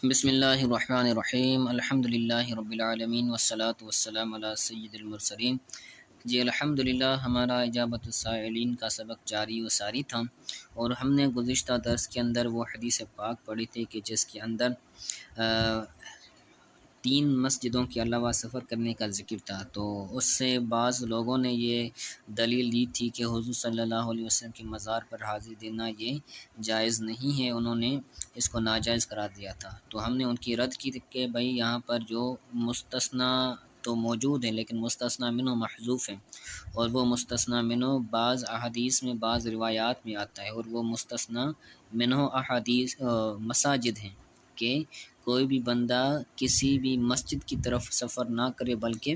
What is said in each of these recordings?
بسم اللہ الرحمن الرحیم الحمد للہ رب العالمین والصلاة والسلام علی سید المرسلین۔ جی الحمدللہ ہمارا اجابت السائلین کا سبق جاری و ساری تھا، اور ہم نے گزشتہ درس کے اندر وہ حدیث پاک پڑھی تھی کہ جس کے اندر 3 مسجدوں کے علاوہ سفر کرنے کا ذکر تھا۔ تو اس سے بعض لوگوں نے یہ دلیل دی تھی کہ حضور صلی اللہ علیہ وسلم کی مزار پر حاضری دینا یہ جائز نہیں ہے، انہوں نے اس کو ناجائز قرار دیا تھا۔ تو ہم نے ان کی رد کی کہ بھائی یہاں پر جو مستثنیٰ تو موجود ہے لیکن مستثنیٰ منہ محذوف ہے، اور وہ مستثنیٰ منہ بعض احادیث میں بعض روایات میں آتا ہے، اور وہ مستثنیٰ منہ احادیث مساجد ہیں کہ کوئی بھی بندہ کسی بھی مسجد کی طرف سفر نہ کرے بلکہ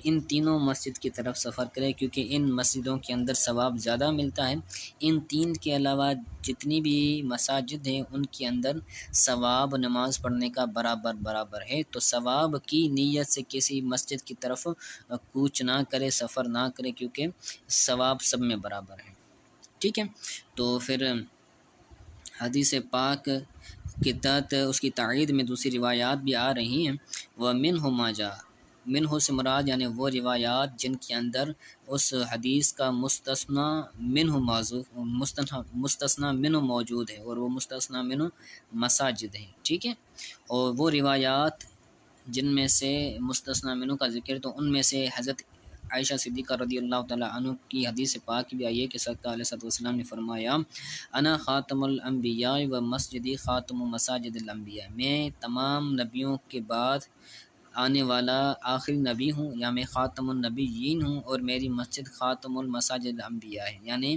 ان تینوں مسجد کی طرف سفر کرے، کیونکہ ان مسجدوں کے اندر ثواب زیادہ ملتا ہے۔ ان 3 کے علاوہ جتنی بھی مساجد ہیں ان کے اندر ثواب نماز پڑھنے کا برابر ہے، تو ثواب کی نیت سے کسی مسجد کی طرف کوچ نہ کرے، سفر نہ کرے، کیونکہ ثواب سب میں برابر ہے۔ ٹھیک ہے، تو پھر حدیث پاک کے تحت اس کی تائید میں دوسری روایات بھی آ رہی ہیں۔ وَمِنْهُ مَا جَاءَ، منہ سے مراد یعنی وہ روایات جن کے اندر اس حدیث کا مستثنیٰ منہ موجود ہے، اور وہ مستثنیٰ منہ مساجد ہیں۔ ٹھیک ہے، اور وہ روایات جن میں سے مستثنیٰ منہ کا ذکر تو ان میں سے حضرت عائشہ صدیقہ رضی اللہ تعالیٰ عنہ کی حدیث پاک بھی آئی ہے کہ سرکار علیہ السلام نے فرمایا انا خاتم الانبیاء و مسجدی خاتم مساجد الانبیاء، میں تمام نبیوں کے بعد آنے والا آخری نبی ہوں، یا میں خاتم النبیین ہوں، اور میری مسجد خاتم المساجد الانبیاء ہے، یعنی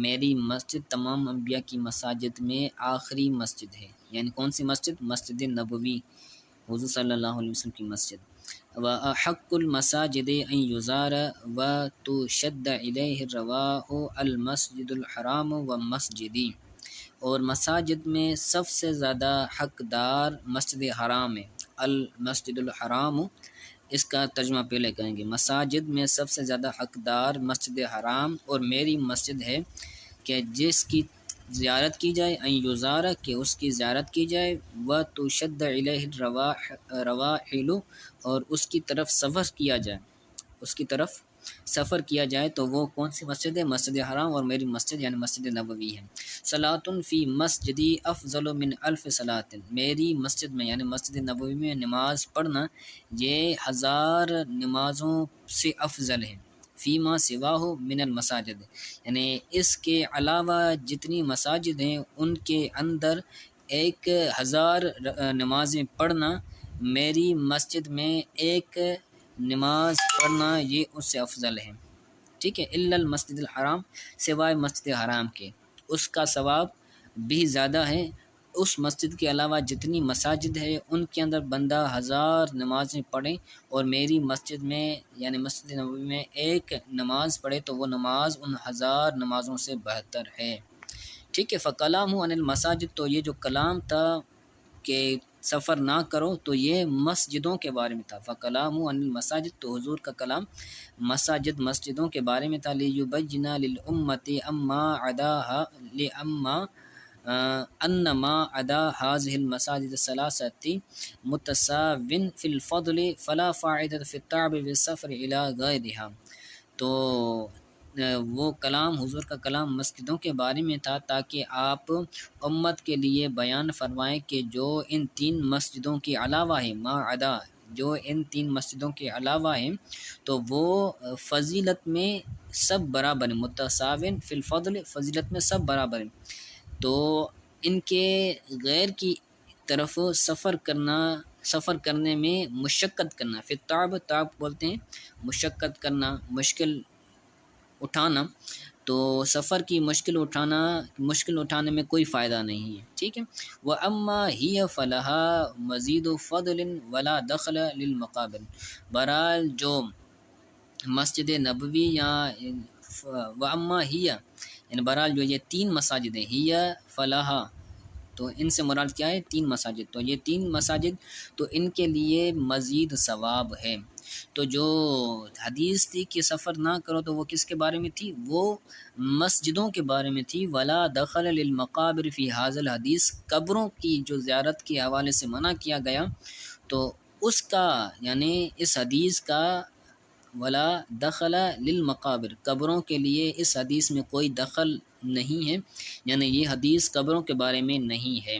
میری مسجد تمام انبیاء کی مساجد میں آخری مسجد ہے۔ یعنی کون سی مسجد؟ مسجد نبوی، حضور صلی اللہ علیہ وسلم کی مسجد۔ وَأَحَقُّ الْمَسَاجِدِ أَن يُزَارَ وَتُشَدَّ إِلَيْهِ الرَّوَاحُ الْمَسْجِدُ الْحَرَامُ وَمَسْجِدِي، اور مساجد میں سب سے زیادہ حقدار مسجد حرام ہے۔ المسجد الحرام، اس کا ترجمہ پہلے کریں گے۔ مساجد میں سب سے زیادہ حقدار مسجد حرام اور میری مسجد ہے کہ جس کی زیارت کی جائے، ان یزارہ کہ اس کی زیارت کی جائے، وتشد الیہ الرواحل اور اس کی طرف سفر کیا جائے، تو وہ کون سی مسجد ہے؟ مسجد حرام، اور میری مسجد یعنی مسجد نبوی ہے۔ صلاۃ فی مسجدی افضل من 1000 صلاۃ، میری مسجد میں یعنی مسجد نبوی میں نماز پڑھنا یہ 1000 نمازوں سے افضل ہے۔ فیما سواہ من المساجد، یعنی اس کے علاوہ جتنی مساجد ہیں ان کے اندر 1000 نمازیں پڑھنا، میری مسجد میں ایک نماز پڑھنا یہ اس سے افضل ہے۔ ٹھیک ہے، الا المسجد الحرام، سوائے مسجد حرام کے، اس کا ثواب بھی زیادہ ہے۔ اس مسجد کے علاوہ جتنی مساجد ہے ان کے اندر بندہ 1000 نمازیں پڑھیں اور میری مسجد میں یعنی مسجد نبوی میں ایک نماز پڑھے تو وہ نماز ان 1000 نمازوں سے بہتر ہے۔ ٹھیک ہے، فکلامہ عن المساجد، تو یہ جو کلام تھا کہ سفر نہ کرو تو یہ مسجدوں کے بارے میں تھا۔ فکلامہ عن المساجد، تو حضور کا کلام مسجدوں کے بارے میں تھا۔ لیبین للامۃ ان ما عدا هذه المساجد الثلاثة متساو في الفضل فلا فائدة في التعب بالسفر الى غيرها، تو وہ کلام حضور کا کلام مسجدوں کے بارے میں تھا تاکہ آپ امت کے لیے بیان فرمائیں کہ جو ان 3 مسجدوں کے علاوہ ہے، ما عدا جو ان 3 مسجدوں کے علاوہ ہیں تو وہ فضیلت میں سب برابر ہیں، متساوٍ فی الفضل، فضیلت میں سب برابر ہیں، تو ان کے غیر کی طرف سفر کرنے میں مشقت کرنا، پھر تعب بولتے ہیں مشقت کرنا، مشکل اٹھانا، تو سفر کی مشکل اٹھانے میں کوئی فائدہ نہیں ہے۔ ٹھیک ہے، وَأَمَّا هِيَ فَلَهَا مَزِيدُ فَضْلٍ وَلَا دَخْلَ لِلْمَقَابِرِ، بہرحال جو مسجد نبوی یا وَأَمَّا هِيَ یعنی بہرحال جو یہ 3 مساجد ہیں، ہی فلاحا، تو ان سے مراد کیا ہے؟ 3 مساجد، تو یہ 3 مساجد تو ان کے لیے مزید ثواب ہے، تو جو حدیث تھی کہ سفر نہ کرو تو وہ کس کے بارے میں تھی؟ وہ مسجدوں کے بارے میں تھی۔ ولا دخل للمقابر فی حاض الحدیث، قبروں کی جو زیارت کے حوالے سے منع کیا گیا تو اس کا یعنی اس حدیث کا ولا دخل للمقابر، قبروں کے لیے اس حدیث میں کوئی دخل نہیں ہے، یعنی یہ حدیث قبروں کے بارے میں نہیں ہے۔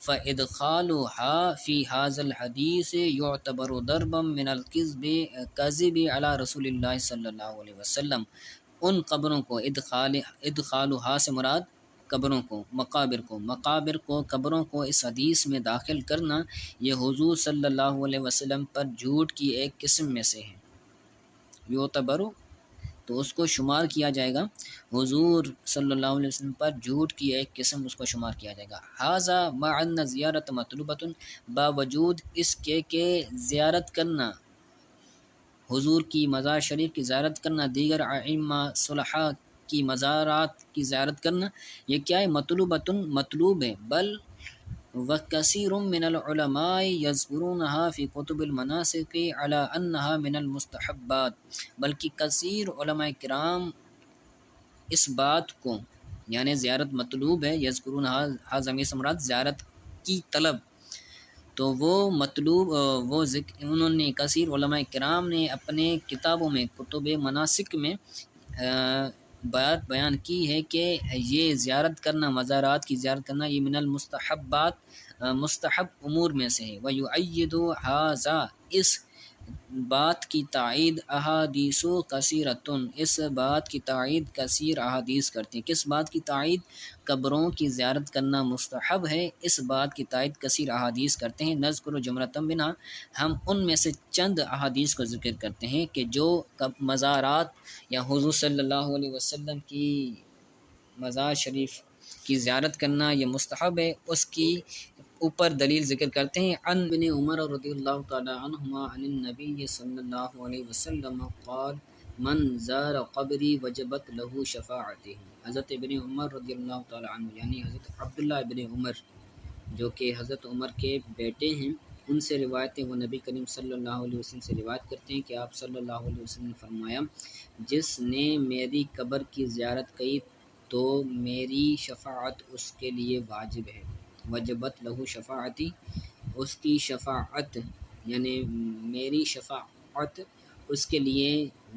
فَإِدْخَالُهَا فِي هَذَا الْحَدِيثِ يُعْتَبَرُ ضَرْبًا مِنَ الْكَذِبِ عَلَى رسول اللہ صلی اللہ علیہ وسلم۔ ان قبروں کو ادخالها سے مراد قبروں کو، مقابر کو قبروں کو اس حدیث میں داخل کرنا یہ حضور صلی اللہ علیہ وسلم پر جھوٹ کی ایک قسم میں سے ہے۔ یعتبر تو اس کو شمار کیا جائے گا، حضور صلی اللہ علیہ وسلم پر جھوٹ کی ایک قسم اس کو شمار کیا جائے گا۔ ھذا مع ان زیارت مطلوبۃ، باوجود اس کے کہ زیارت کرنا، حضور کی مزار شریف کی زیارت کرنا، دیگر ائمہ صلحاء کی مزارات کی زیارت کرنا، یہ کیا ہے؟ مطلوب ہے۔ بل وکثیر من العلماء یذکرونها فی کتب المناسک علی انها من المستحبات، بلکہ کثیر علماء کرام اس بات کو یعنی زیارت مطلوب ہے، یذکرونها ضمیر سے مراد زیارت کی طلب، تو وہ مطلوب انہوں نے کثیر علماء کرام نے اپنے کتابوں میں کتب مناسک میں بات بیان کی ہے کہ یہ زیارت کرنا، مزارات کی زیارت کرنا، یہ من المستحبات مستحب امور میں سے ہے۔ وَيُؤَيِّدُ هَذَا، اس بات کی تائید احادیث کثیرۃ، اس بات کی تائید کثیر احادیث کرتے ہیں۔ کس بات کی تائید؟ قبروں کی زیارت کرنا مستحب ہے، اس بات کی تائید کثیر احادیث کرتے ہیں۔ نذکر جملۃ منھا، ہم ان میں سے چند احادیث کو ذکر کرتے ہیں کہ جو مزارات یا حضور صلی اللہ علیہ وسلم کی مزار شریف کی زیارت کرنا یہ مستحب ہے، اس کی اوپر دلیل ذکر کرتے ہیں۔ عن ابن عمر رضی اللہ تعالی عنہما عن النبی صلی اللہ علیہ وسلم قال من زار قبری وجبت له شفاعتی، حضرت ابن عمر رضی اللہ تعالی عنہ یعنی حضرت عبداللہ ابن عمر جو کہ حضرت عمر کے بیٹے ہیں، ان سے روایت ہے، وہ نبی کریم صلی اللہ علیہ وسلم سے روایت کرتے ہیں کہ آپ صلی اللہ علیہ وسلم نے فرمایا جس نے میری قبر کی زیارت کی تو میری شفاعت اس کے لیے واجب ہے۔ وجبت لہو شفاعتی، اس کی شفاعت یعنی میری شفاعت اس کے لیے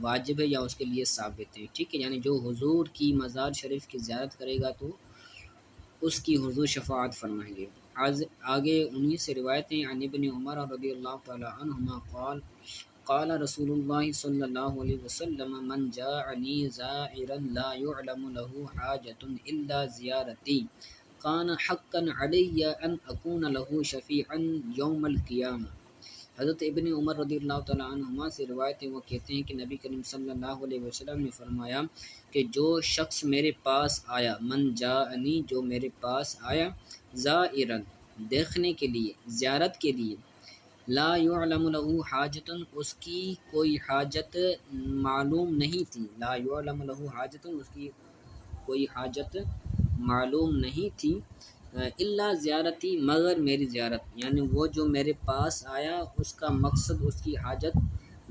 واجب ہے یا اس کے لیے ثابت ہے، ٹھیک ہے، یعنی جو حضور کی مزار شریف کی زیارت کرے گا تو اس کی حضور شفاعت فرمائیں گے۔ آگے انہی سے روایتیں عن ابن عمر رضی اللہ تعالی عنہما قال رسول اللہ صلی اللہ علیہ وسلم من جاءنی زائرا لا يعلم له حاجة الا زیارتی کان حقا علی ان اکون له شفیعا یوم القیامہ۔ حضرت ابن عمر رضی اللہ تعالیٰ عنہما سے روایت ہے، وہ کہتے ہیں کہ نبی کریم صلی اللہ علیہ وسلم نے فرمایا کہ جو شخص میرے پاس آیا، من جاءنی جو میرے پاس آیا، زائرا دیکھنے کے لیے، زیارت کے لیے، لا يعلم له حاجۃ اس کی کوئی حاجت معلوم نہیں تھی، لا يعلم له حاجۃ اس کی کوئی حاجت معلوم نہیں تھی، الا زیارتی مگر میری زیارت، یعنی وہ جو میرے پاس آیا اس کا مقصد اس کی حاجت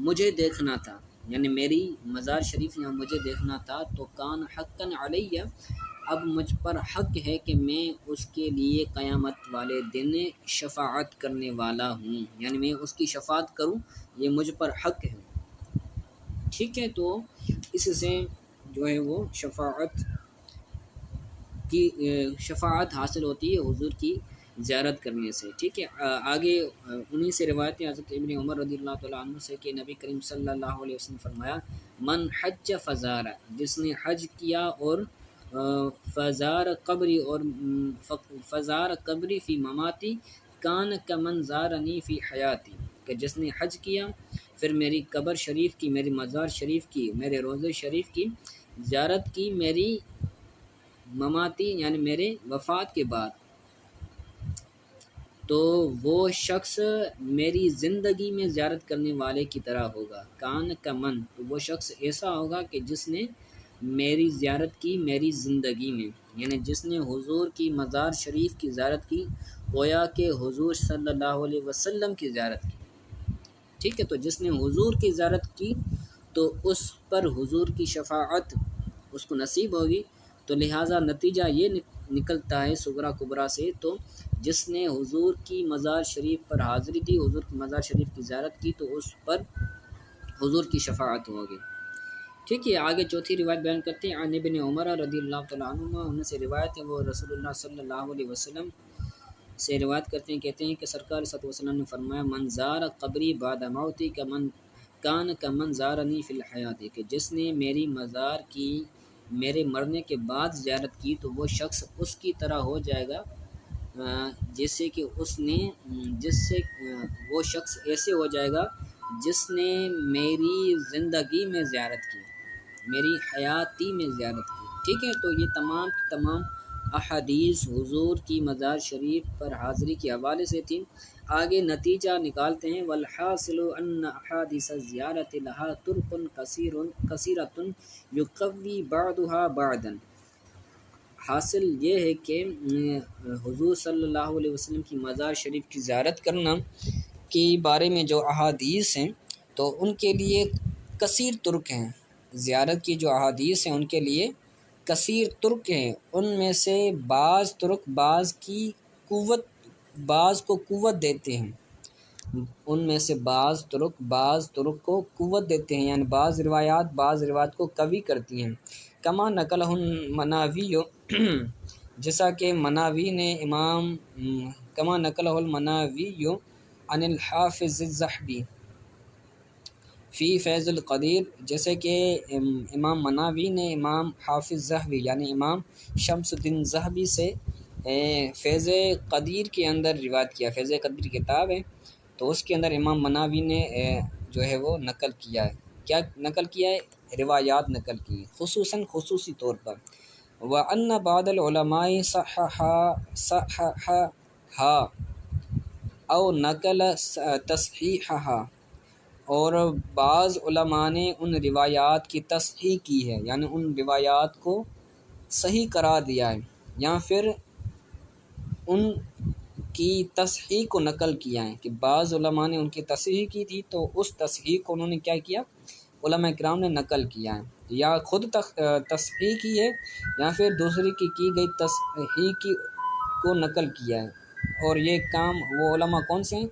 مجھے دیکھنا تھا، یعنی میری مزار شریف یہاں مجھے دیکھنا تھا، تو کان حقا علیہ اب مجھ پر حق ہے کہ میں اس کے لیے قیامت والے دن شفاعت کرنے والا ہوں، یعنی میں اس کی شفاعت کروں، یہ مجھ پر حق ہے، ٹھیک ہے۔ تو اس سے جو ہے وہ شفاعت حاصل ہوتی ہے حضور کی زیارت کرنے سے، ٹھیک ہے۔ آگے انہی سے روایت ہے حضرت ابن عمر رضی اللہ تعالیٰ عنہ سے کہ نبی کریم صلی اللہ علیہ وسلم فرمایا من حج فزارہ، جس نے حج کیا اور فزار قبری فی مماتی کان کمن زارنی فی حیاتی، کہ جس نے حج کیا پھر میری قبر شریف کی، میری مزار شریف کی، میرے روضہ شریف کی زیارت کی میری مماتی یعنی میرے وفات کے بعد، تو وہ شخص میری زندگی میں زیارت کرنے والے کی طرح ہوگا، کان کا من، تو وہ شخص ایسا ہوگا کہ جس نے میری زیارت کی میری زندگی میں، یعنی جس نے حضور کی مزار شریف کی زیارت کی گویا کہ حضور صلی اللہ علیہ وسلم کی زیارت کی، ٹھیک ہے، تو جس نے حضور کی زیارت کی تو اس پر حضور کی شفاعت اس کو نصیب ہوگی، تو لہٰذا نتیجہ یہ نکلتا ہے صغرا کبرا سے، تو جس نے حضور کی مزار شریف پر حاضری دی، حضور کی مزار شریف کی زیارت کی، تو اس پر حضور کی شفاعت ہوگی۔ ٹھیک ہے، آگے چوتھی روایت بیان کرتے ہیں۔ عن ابن عمر رضی اللہ تعالیٰ عنہما، ان سے روایت ہے، وہ رسول اللہ صلی اللہ علیہ وسلم سے روایت کرتے ہیں، کہتے ہیں کہ سرکار صلی اللہ علیہ وسلم نے فرمایا، من زار قبری بعد موتی کان کمن زارنی فی الحیات، کہ جس نے میری مزار کی میرے مرنے کے بعد زیارت کی تو وہ شخص اس کی طرح ہو جائے گا جیسے کہ اس نے وہ شخص ایسے ہو جائے گا جس نے میری زندگی میں زیارت کی، میری حیاتی میں زیارت کی۔ ٹھیک ہے، تو یہ تمام احادیث حضور کی مزار شریف پر حاضری کے حوالے سے تھیں۔ آگے نتیجہ نکالتے ہیں، والحاصل ان احادیث الزیارت لها طرق کثیرۃ یقوی بعضها بعضا، حاصل یہ ہے کہ حضور صلی اللہ علیہ وسلم کی مزار شریف کی زیارت کرنا کے بارے میں جو احادیث ہیں تو ان کے لیے کثیر طرق ہیں، زیارت کی جو احادیث ہیں ان کے لیے کثیر طرق ہیں، ان میں سے بعض طرق بعض کو قوت دیتے ہیں، ان میں سے بعض طرق کو قوت دیتے ہیں، یعنی بعض روایات کو قوی کرتی ہیں۔ کما نقل المناوی، جیسا کہ مناوی نے کما نقل المناوی عن الحافظ الذہبی فی فیض القدیر، جیسے کہ امام مناوی نے امام حافظ ذہبی یعنی امام شمس الدین ذہبی سے فیض قدیر کے اندر روایت کیا۔ فیض قدیر کتاب ہے، تو اس کے اندر امام مناوی نے جو ہے وہ نقل کیا ہے، کیا نقل کیا ہے؟ روایات نقل کی، خصوصی طور پر۔ وَأَنَّ بَعْضَ الْعُلَمَاءِ صَحَّحَهَا أَوْ نَقَلَ تَصْحِيحَهَا، اور بعض علماء نے ان روایات کی تصحیح کی ہے، یعنی ان روایات کو صحیح قرار دیا ہے، یا پھر ان کی تصحیح کو نقل کیا ہے، کہ بعض علماء نے ان کی تصحیح کی تھی تو اس تصحیح کو انہوں نے کیا کیا؟ علماء کرام نے نقل کیا ہے، یا خود تصحیح کی ہے یا پھر دوسری کی گئی تصحیح کو نقل کیا ہے۔ اور یہ کام وہ علماء کون سے ہیں؟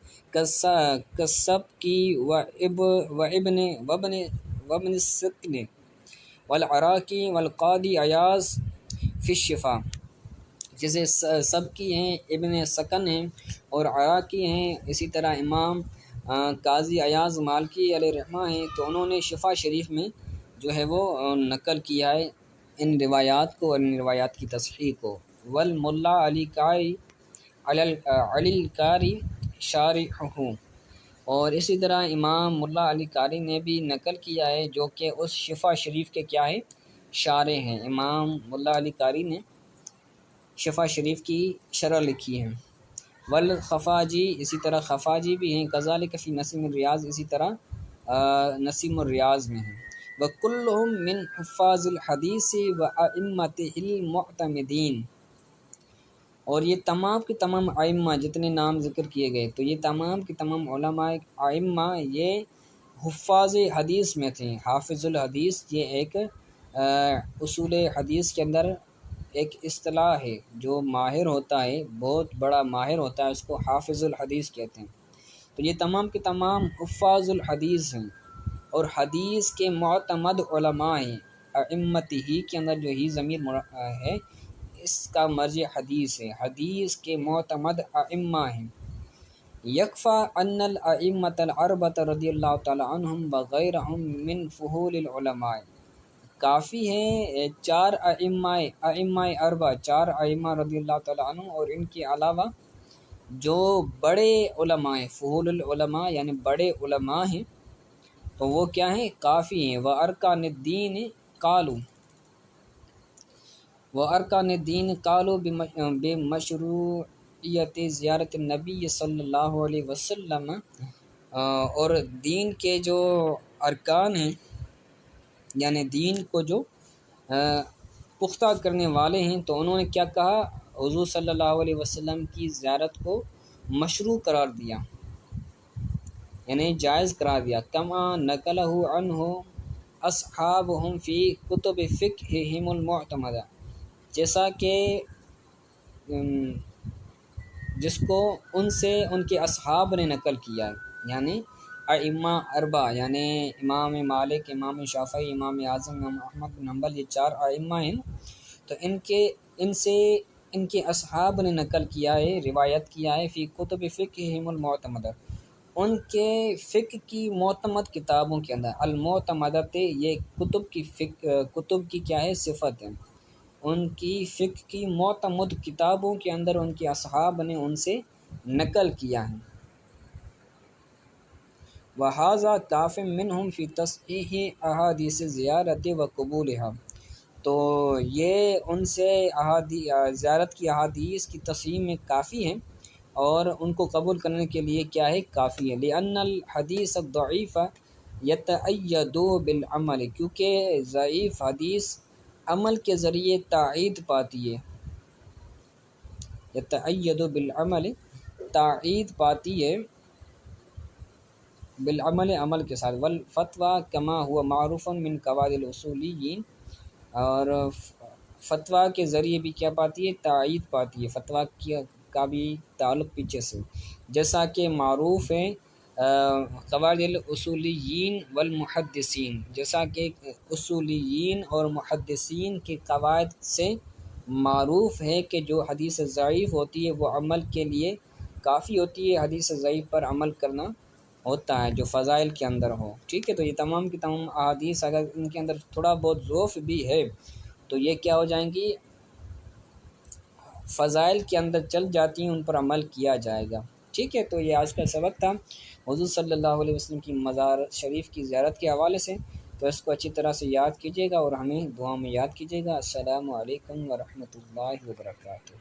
کسبکی وابن السکن والعراقی والقاضی عیاض فی الشفا، جیسے سبکی ہیں، ابن سکن ہیں اور عراقی ہیں، اسی طرح امام قاضی عیاض مالکی علیہ رحمہ ہیں، تو انہوں نے شفا شریف میں جو ہے وہ نقل کیا ہے ان روایات کو اور ان روایات کی تصحیح کو۔ والملا علی القاری شارحہ، اور اسی طرح امام ملا علی قاری نے بھی نقل کیا ہے، جو کہ اس شفا شریف کے کیا ہے؟ شارح ہیں۔ امام ملا علی قاری نے شفا شریف کی شرح لکھی ہے۔ والخفاجی، اسی طرح خفاجی بھی ہیں، کذالک فی نسیم الریاض، اسی طرح نسیم الریاض میں ہیں۔ وکلہم من حفاظ الحدیث وائمتہ المعتمدین، اور یہ تمام کے تمام ائمہ جتنے نام ذکر کیے گئے تو یہ تمام کے تمام علماء ائمہ یہ حفاظ حدیث میں تھے۔ حافظ الحدیث یہ ایک اصول حدیث کے اندر ایک اصطلاح ہے، جو ماہر ہوتا ہے، بہت بڑا ماہر ہوتا ہے، اس کو حافظ الحدیث کہتے ہیں۔ تو یہ تمام کے تمام حفاظ الحدیث ہیں اور حدیث کے معتمد علماء ہیں۔ ائمتہ کے اندر جو ہی ضمیر ہے اس کا مرجع حدیث ہے، حدیث کے معتمد ائمہ ہیں۔ یکفی ان الائمۃ الاربعۃ رضی اللہ تعالی عنہم وغیرہم من فحول العلماء، کافی ہے چار اربع، چار ائمہ رضی اللہ تعالی عنہ اور ان کے علاوہ جو بڑے علماء ہیں، فحول العلماء یعنی بڑے علماء ہیں، تو وہ کیا ہیں؟ کافی ہیں۔ وارکان الدین قالوا بمشروعیت زیارت النبی صلی اللہ علیہ وسلم، اور دین کے جو ارکان ہیں یعنی دین کو جو پختہ کرنے والے ہیں، تو انہوں نے کیا کہا؟ حضور صلی اللہ علیہ وسلم کی زیارت کو مشروع قرار دیا۔ یعنی جائز قرار دیا۔ کما نقلہ عنہ اصحابہم فی کتب فقہہم المعتمدہ، جیسا کہ جس کو ان سے ان کے اصحاب نے نقل کیا ہے، یعنی ائمہ اربع، یعنی امام مالک، امام شافعی، امام اعظم، امام احمد بن حنبل، یہ 4 ائمہ ہیں، تو ان سے ان کے اصحاب نے نقل کیا ہے، روایت کیا ہے، فی کتب فقہہم المعتمدہ، ان کے فقہ کی معتمد کتابوں کے اندر۔ المعتمدت یہ کتب کی کیا ہے، صفت ہے، ان کی فقہ کی معتمد کتابوں کے اندر ان کے اصحاب نے ان سے نقل کیا ہے۔ وَهَذَا كَافٍ مِّنْهُمْ فِي تَصْحِيحِ أَحَادِيثِ زِيَارَةِ وَقُبُولِهَا، تو یہ ان سے زیارت کی احادیث کی تصحیح میں کافی ہیں اور ان کو قبول کرنے کے لیے کیا ہے، کافی ہے۔ لِأَنَّ الْحَدِيثَ الضَّعِيفَ يَتَأَيَّدُ بِالْعَمَلِ، کیونکہ ضعیف حدیث عمل کے ذریعے تائید پاتی ہے، یتأید بالعمل، تائید پاتی ہے، بالعمل، عمل کے ساتھ، والفتویٰ کما ہوا معروف من قواعد الاصولیین، اور فتویٰ کے ذریعے بھی کیا پاتی ہے، تائید پاتی ہے، فتویٰ کا بھی تعلق پیچھے سے، جیسا کہ معروف ہے قواعد الاصولیین والمحدثین، جیسا کہ اصولیین اور محدثین کے قواعد سے معروف ہے کہ جو حدیث ضعیف ہوتی ہے وہ عمل کے لیے کافی ہوتی ہے، حدیث ضعیف پر عمل کرنا ہوتا ہے جو فضائل کے اندر ہو، ٹھیک ہے۔ تو یہ تمام کی تمام احادیث اگر ان کے اندر تھوڑا بہت ضعف بھی ہے تو یہ کیا ہو جائیں گی، فضائل کے اندر چل جاتی ہیں، ان پر عمل کیا جائے گا، ٹھیک ہے۔ تو یہ آج کا سبق تھا حضور صلی اللہ علیہ وسلم کی مزار شریف کی زیارت کے حوالے سے، تو اس کو اچھی طرح سے یاد کیجیے گا اور ہمیں دعا میں یاد کیجیے گا۔ السلام علیکم ورحمۃ اللہ وبرکاتہ۔